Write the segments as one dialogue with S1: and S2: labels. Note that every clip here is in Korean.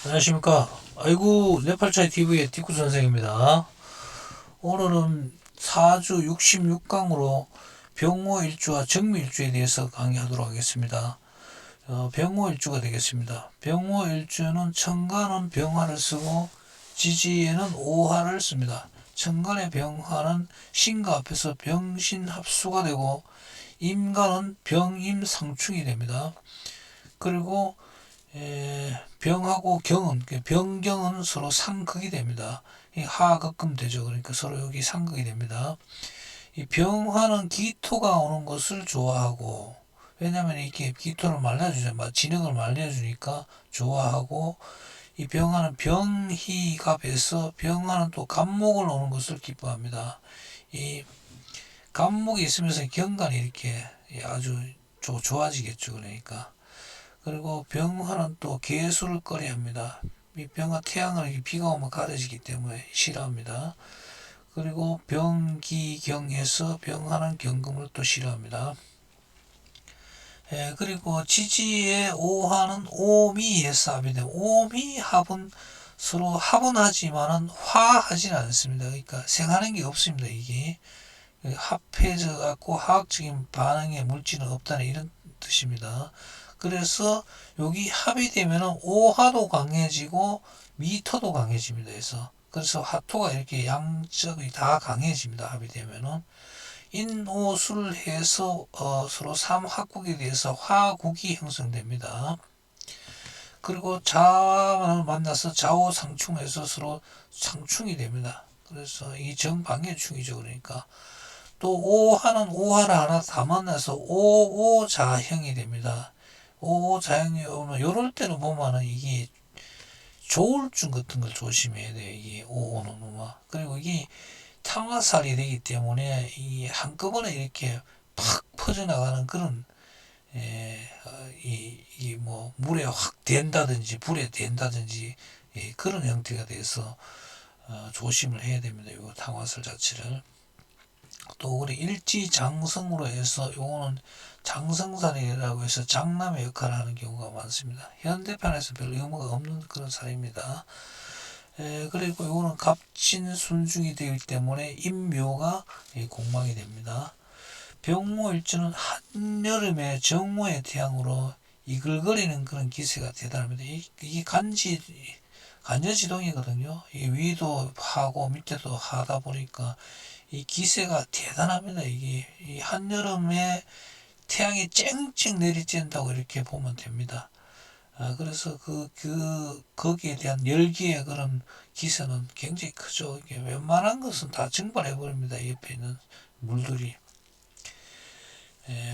S1: 안녕하십니까. 아이고, 네팔차이 TV의 디쿠 선생입니다. 오늘은 4주 66강으로 병호일주와 정미일주에 대해서 강의하도록 하겠습니다. 병호일주가 되겠습니다. 병호일주는 천간은 병화를 쓰고 지지에는 오화를 씁니다. 천간의 병화는 신과 합해서 병신합수가 되고 임간은 병임상충이 됩니다. 그리고 병하고 경은 병경은 서로 상극이 됩니다. 하극금 되죠. 그러니까 서로 여기 상극이 됩니다. 이 병화는 기토가 오는 것을 좋아하고, 왜냐하면 이렇게 기토를 말려주죠. 진흙을 말려주니까 좋아하고, 이 병화는 병희갑에서 병화는 또 간목을 오는 것을 기뻐합니다. 이 간목이 있으면서 경관이 이렇게 아주 좋아지겠죠. 그러니까. 그리고 병화는 또 개수를 꺼려합니다. 이 병화 태양을 비가 오면 가려지기 때문에 싫어합니다. 그리고 병기경에서 병화는 경금을 또 싫어합니다. 그리고 지지의 오화는 오미에서 합이 되고, 오미합은 서로 합은 하지만은 화하지는 않습니다. 그러니까 생하는 게 없습니다. 이게 합해져 갖고 화학적인 반응의 물질은 없다는 이런 뜻입니다. 그래서 여기 합이 되면은 오화도 강해지고 미토도 강해집니다. 그래서 화토가 이렇게 양적이 다 강해집니다. 합이 되면은 인오술해서 서로 삼합국에 대해서 화국이 형성됩니다. 그리고 자를 만나서 좌우상충해서 서로 상충이 됩니다. 그래서 이 정방해충이죠. 그러니까 또 오화는 오화를 하나 다 만나서 오오자형이 됩니다. 오오자형이 오면 요럴 때는 보면은 이게 조울증 같은 걸 조심해야 돼요. 이게 오오는 음악. 그리고 이게 탕화살이 되기 때문에 이 한꺼번에 이렇게 팍 퍼져나가는 그런 뭐 물에 확 된다든지 불에 된다든지 그런 형태가 돼서 조심을 해야 됩니다. 요 탕화살 자체를. 또 우리 일지장성으로 해서 요거는 장성살이라고 해서 장남의 역할을 하는 경우가 많습니다. 현대판에서 별 의무가 없는 그런 살입니다. 그리고 요거는 갑진순중이 되기 때문에 임묘가 공망이 됩니다. 병모일주는 한여름에 정오의 태양으로 이글거리는 그런 기세가 대단합니다. 이게 간여지동이거든요. 이 위도 하고 밑에도 하다 보니까 이 기세가 대단합니다. 이게 이 한여름에 태양이 쨍쨍 내리쬐는다고 이렇게 보면 됩니다. 그래서 거기에 대한 열기의 그런 기세는 굉장히 크죠. 이게 웬만한 것은 다 증발해 버립니다. 옆에 있는 물들이.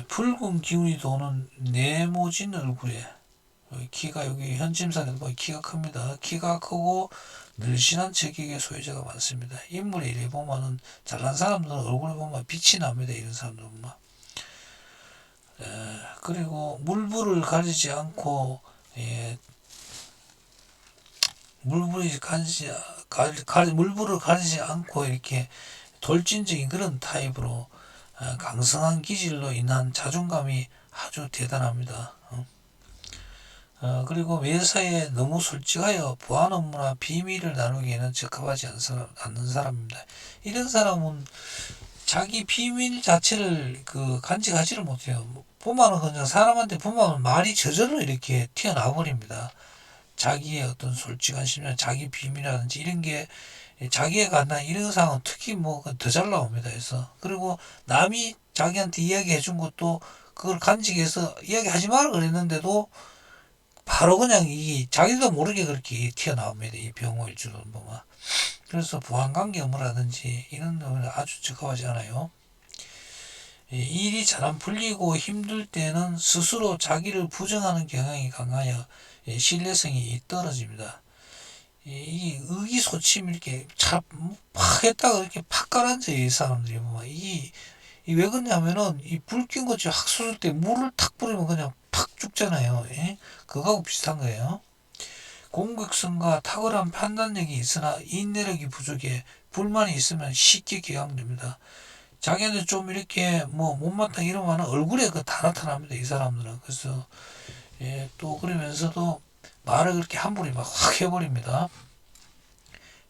S1: 붉은 기운이 도는 네모진 얼굴에 키가 여기 현침산에도 보면 키가 큽니다. 키가 크고 늘씬한 체격의 소유자가 많습니다. 인물에 이래 보면은 잘난 사람들은 얼굴에 보면 빛이 납니다. 이런 사람들은 막. 그리고 물불을 가리지 않고 물불을 가리지 않고 이렇게 돌진적인 그런 타입으로 강성한 기질로 인한 자존감이 아주 대단합니다. 그리고 매사에 너무 솔직하여 보안 업무나 비밀을 나누기에는 적합하지 않는 사람입니다. 이런 사람은 자기 비밀 자체를 간직하지를 못해요. 보면은 그냥 사람한테 보면 말이 저절로 이렇게 튀어나와 버립니다. 자기의 어떤 솔직한 심정, 자기 비밀이라든지 이런 게 자기에 관한 이런 상황은 특히 뭐 더 잘 나옵니다. 그리고 남이 자기한테 이야기해 준 것도 그걸 간직해서 이야기하지 마라 그랬는데도 바로 그냥 이 자기도 모르게 그렇게 튀어나옵니다. 이 병호일주는 보면. 그래서 부항관계 업무라든지 이런 놈은 아주 적합하지 않아요. 일이 잘 안 풀리고 힘들 때는 스스로 자기를 부정하는 경향이 강하여 신뢰성이 떨어집니다. 이 의기소침 이렇게 팍 했다가 이렇게 팍 가라앉아 이 사람들이 보면 왜 그러냐면은 이 불 낀 거지 확 쏟을 때 물을 탁 뿌리면 그냥 팍 죽잖아요. 그거하고 비슷한 거예요. 공격성과 탁월한 판단력이 있으나 인내력이 부족해 불만이 있으면 쉽게 격앙됩니다. 자기한테 좀 이렇게 뭐 못마땅 이러면 얼굴에 다 나타납니다. 이 사람들은. 그래서 또 그러면서도 말을 그렇게 함부로 막 확 해버립니다.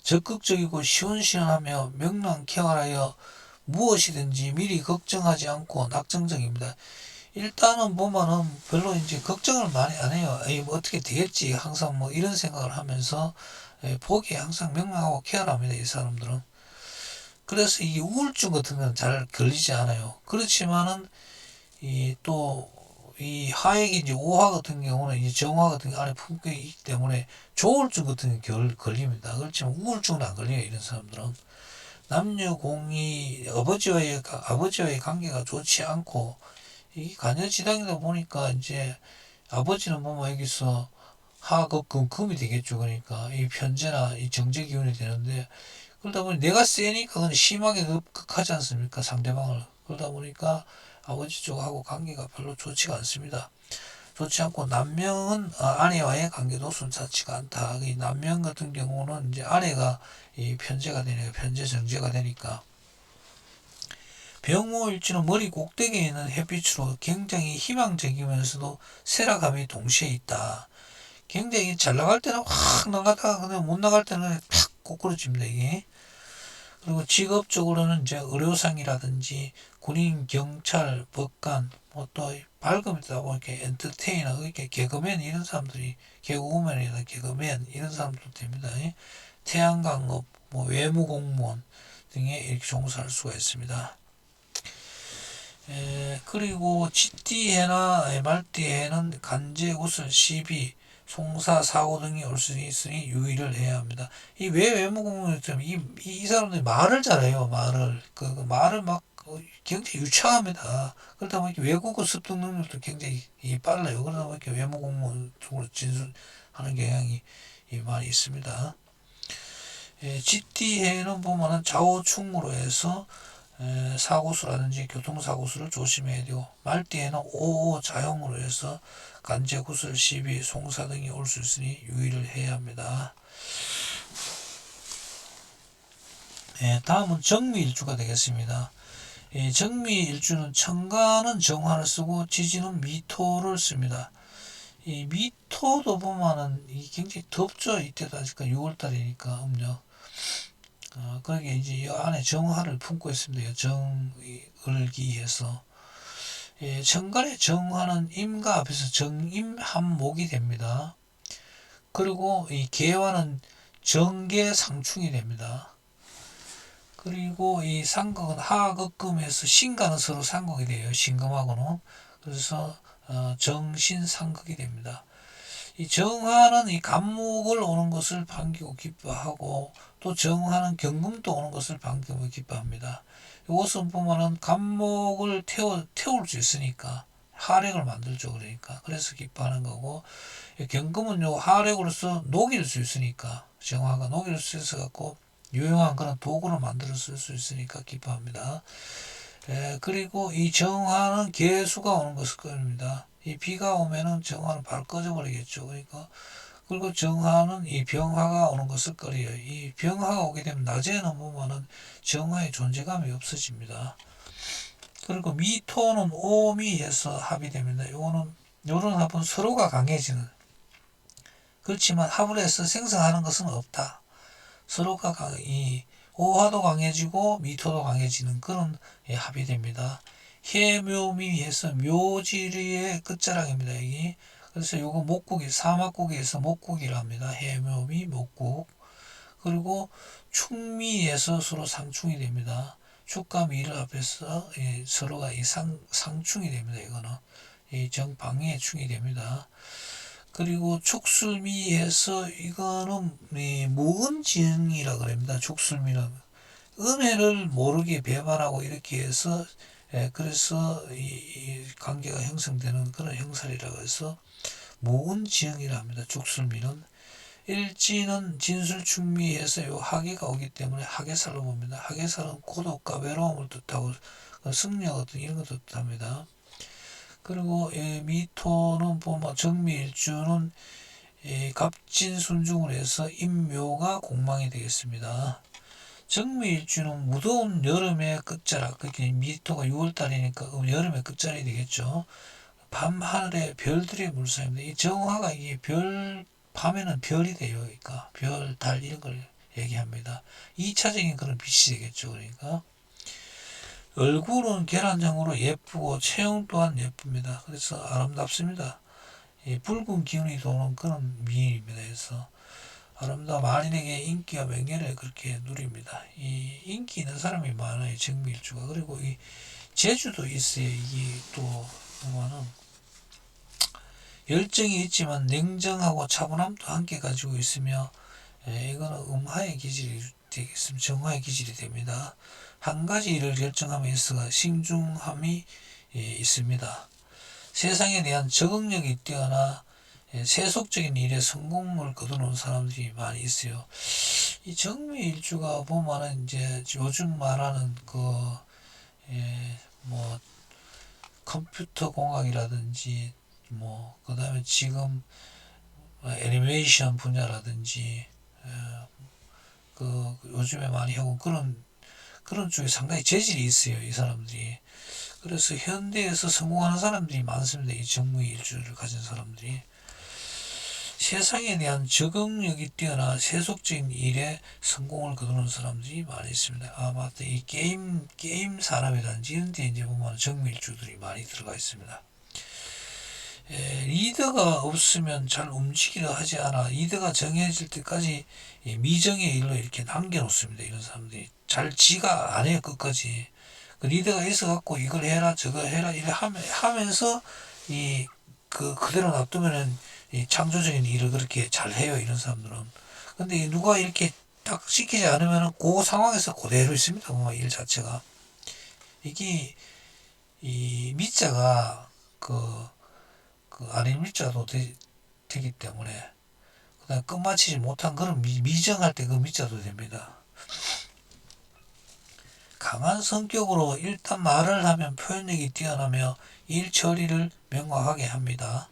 S1: 적극적이고 시원시원하며 명랑쾌활하여 무엇이든지 미리 걱정하지 않고 낙천적입니다. 일단은 보면은 별로 이제 걱정을 많이 안 해요. 에이, 뭐 어떻게 되겠지. 항상 뭐 이런 생각을 하면서 보기에 항상 명랑하고 쾌활합니다. 이 사람들은. 그래서 이 우울증 같은 건 잘 걸리지 않아요. 그렇지만은 이 또 이 하액이 이제 오화 같은 경우는 이제 정화 같은 게 안에 품고 있기 때문에 조울증 같은 게 걸립니다. 그렇지만 우울증은 안 걸려요. 이런 사람들은. 남녀 공이 아버지와의 관계가 좋지 않고 이 간여지당이다 보니까 이제 아버지는 뭐 여기서 하급금 금이 되겠죠. 그러니까 이 편제나 이 정제 기운이 되는데 그러다 보니 내가 세니까 그건 심하게 극하지 않습니까? 상대방을. 그러다 보니까 아버지 쪽하고 관계가 별로 좋지가 않습니다. 좋지 않고 남명은 아내와의 관계도 순탄치가 않다. 이 남명 같은 경우는 이제 아내가 이 편제가 되니까 편제 정제가 되니까 병호일주는 머리 꼭대기에 있는 햇빛으로 굉장히 희망적이면서도 쇠락감이 동시에 있다. 굉장히 잘 나갈 때는 확 나가다가 그냥 못 나갈 때는 팍 꼬꾸라집니다 이게. 그리고 직업적으로는 이제 의료상이라든지 군인, 경찰, 법관, 뭐 또 밝음이 있다 보니 이렇게 엔터테이너, 이렇게 개그맨 이런 사람들이 개그우먼이나 개그맨 이런 사람들 됩니다. 태양광업, 뭐 외무공무원 등에 이렇게 종사할 수가 있습니다. 그리고 쥐띠해나 말띠해는 간제, 구슬, 시비, 송사, 사고 등이 올 수 있으니 유의를 해야 합니다. 이 외무공무원 이 사람들이 말을 잘해요. 말을 막 굉장히 유창합니다. 그러다 보니까 외국어 습득 능력도 굉장히 빨라요. 그러다 보니까 외무공무원 쪽으로 진술하는 경향이 많이 있습니다. 쥐띠해는 보면은 좌우충으로 해서 사고수라든지 교통사고수를 조심해야 되고 말띠에는 오오 자형으로 해서 간제구슬, 시비, 송사 등이 올 수 있으니 유의를 해야 합니다. 다음은 정미일주가 되겠습니다. 정미일주는 천간은 정화를 쓰고 지지는 미토를 씁니다. 이 미토도 보면은 굉장히 덥죠. 이때도 아직까 6월달이니까 음력. 그러게 이제 이 안에 정화를 품고 있습니다. 정을기해서 천간의 정화는 임과 앞에서 정임한목이 됩니다. 그리고 이 계화는 정계상충이 됩니다. 그리고 이 상극은 하극금에서 신과는 서로 상극이 돼요. 신금하고는. 그래서 정신상극이 됩니다. 이 정화는 이 간목을 오는 것을 반기고 기뻐하고 또 정화는 경금도 오는 것을 반기고 기뻐합니다. 이것은 보면은 간목을 태울 수 있으니까 하력을 만들죠. 그러니까 그래서 기뻐하는 거고 경금은 요 하력으로서 녹일 수 있으니까 정화가 녹일 수 있어 갖고 유용한 그런 도구를 만들어 쓸 수 있으니까 기뻐합니다. 그리고 이 정화는 개수가 오는 것을 꺼냅니다. 이 비가 오면은 정화는 바로 꺼져버리겠죠. 그러니까 그리고 정화는 이 병화가 오는 것을 꺼려요. 이 병화가 오게 되면 낮에는 보면은 정화의 존재감이 없어집니다. 그리고 미토는 오미해서 합이 됩니다. 요런 합은 서로가 강해지는. 그렇지만 합을 해서 생성하는 것은 없다. 서로가 이 오화도 강해지고 미토도 강해지는 그런 합이 됩니다. 해묘미해서 묘지리의 끝자락입니다. 이게 그래서 요거 목국이 사막국에서 목국이라 합니다. 해묘미 목국. 그리고 충미에서 서로 상충이 됩니다. 축과 미를 합해서 서로가 상충이 됩니다. 이거는 이 정방위의 충이 됩니다. 그리고 축술미에서 이거는 무은지응이라 그럽니다. 축술미는 은혜를 모르게 배반하고 이렇게 해서 그래서 이 관계가 형성되는 그런 형살이라고 해서 무은지응이라 합니다. 축술미는 일지는 진술충미해서 요 하계가 오기 때문에 하계살로 봅니다. 하계살은 고독과 외로움을 뜻하고 승려 같은 이런 것도 뜻합니다. 그리고 미토는 보면 정미일주는 갑진순중을 해서 임묘가 공망이 되겠습니다. 정미일주는 무더운 여름의 끝자락, 그게 미토가 6월달이니까 여름의 끝자락이 되겠죠. 밤하늘에 별들의 물상입니다. 이 정화가 이게 밤에는 별이 돼요. 그러니까 별, 달 이런 걸 얘기합니다. 2차적인 그런 빛이 되겠죠. 그러니까 얼굴은 계란형으로 예쁘고 체형 또한 예쁩니다. 그래서 아름답습니다. 이 붉은 기운이 도는 그런 미인입니다. 그래서 아름다워 만인에게 인기와 명예를 그렇게 누립니다. 이 인기 있는 사람이 많아요. 정미일주가. 그리고 이 재주도 있어요. 이게 또 보면은 열정이 있지만 냉정하고 차분함도 함께 가지고 있으며, 이거는 음화의 기질이 되겠습니다. 정화의 기질이 됩니다. 한 가지 일을 결정함에 있어서 신중함이 있습니다. 세상에 대한 적응력이 뛰어나 세속적인 일에 성공을 거두는 사람들이 많이 있어요. 이 정미일주가 보면은 이제 요즘 말하는 뭐 컴퓨터 공학이라든지 뭐 그다음에 지금 애니메이션 분야라든지 요즘에 많이 하고 그런 쪽에 상당히 재질이 있어요. 이 사람들이. 그래서 현대에서 성공하는 사람들이 많습니다. 이 정무일주를 가진 사람들이. 세상에 대한 적응력이 뛰어나 세속적인 일에 성공을 거두는 사람들이 많이 있습니다. 아, 맞다. 이 게임 산업이라든지 이런 데 이제 보면 정밀주들이 많이 들어가 있습니다. 리더가 없으면 잘 움직이려 하지 않아. 리더가 정해질 때까지 미정의 일로 이렇게 남겨놓습니다. 이런 사람들이. 잘 지가 안 해요, 끝까지. 그 리더가 있어갖고 이걸 해라, 저거 해라, 이래 하면서 그대로 놔두면은 이 창조적인 일을 그렇게 잘 해요, 이런 사람들은. 근데 누가 이렇게 딱 시키지 않으면은 그 상황에서 그대로 있습니다, 일 자체가. 이게, 이 미자가 아닌 밀자도 되기 때문에, 그다음에 끝마치지 못한 그런 미정할 때 그 미자도 됩니다. 강한 성격으로 일단 말을 하면 표현력이 뛰어나며 일 처리를 명확하게 합니다.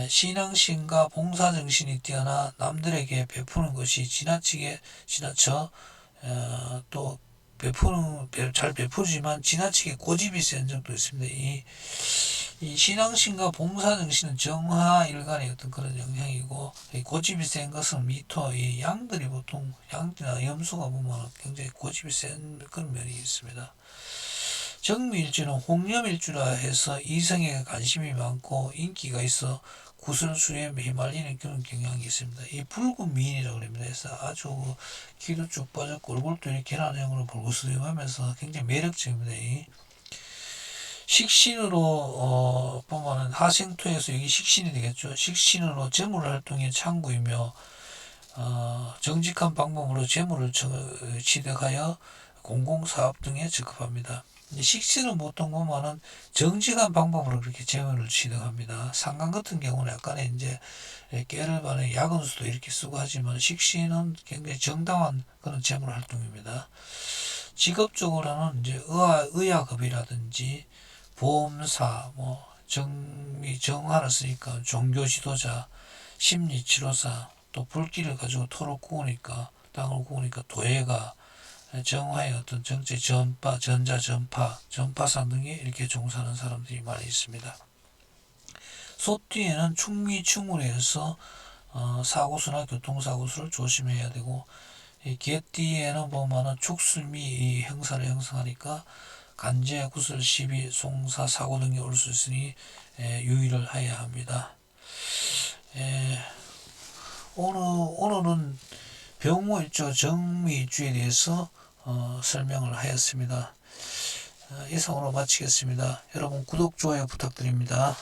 S1: 신앙심과 봉사정신이 뛰어나 남들에게 베푸는 것이 지나쳐 또 잘 베푸지만 지나치게 고집이 센 적도 있습니다. 이 신앙심과 봉사정신은 정화일간의 어떤 그런 영향이고, 고집이 센 것은 미토, 이 양들이 보통 양이나 염소가 보면 굉장히 고집이 센 그런 면이 있습니다. 정미일주는 홍염일주라 해서 이성에 관심이 많고 인기가 있어 구설수에 휘말리는 그런 경향이 있습니다. 이 붉은 미인이라고 합니다. 그래서 아주 키도 쭉 빠졌고 얼굴도 이렇게 계란형으로 볼거스름하면서 굉장히 매력적입니다. 이 식신으로 보면은 하생토에서 여기 식신이 되겠죠. 식신으로 재물 활동의 창구이며 정직한 방법으로 재물을 취득하여 공공사업 등에 적합합니다. 식신은 보통 보면은 정직한 방법으로 그렇게 재물을 취득합니다. 상관 같은 경우는 약간의 이제 깨를 바는 야근수도 이렇게 쓰고 하지만 식신은 굉장히 정당한 그런 재물 활동입니다. 직업적으로는 이제 의학업이라든지 보험사, 뭐 정화를 쓰니까 종교 지도자, 심리 치료사, 또 불길을 가지고 토를 구우니까 땅을 구우니까 도예가, 정화의 어떤 정체 전파, 전자 전파, 전파사 등에 이렇게 종사하는 사람들이 많이 있습니다. 소띠에는 충미충울에서 사고수나 교통사고수를 조심해야 되고, 이 개띠에는 보면은 축술미 형사를 형성하니까 간제, 구슬, 시비, 송사, 사고 등이 올 수 있으니 유의를 해야 합니다. 오늘은 병호일주, 정미일주에 대해서 설명을 하였습니다. 이상으로 마치겠습니다. 여러분 구독, 좋아요 부탁드립니다.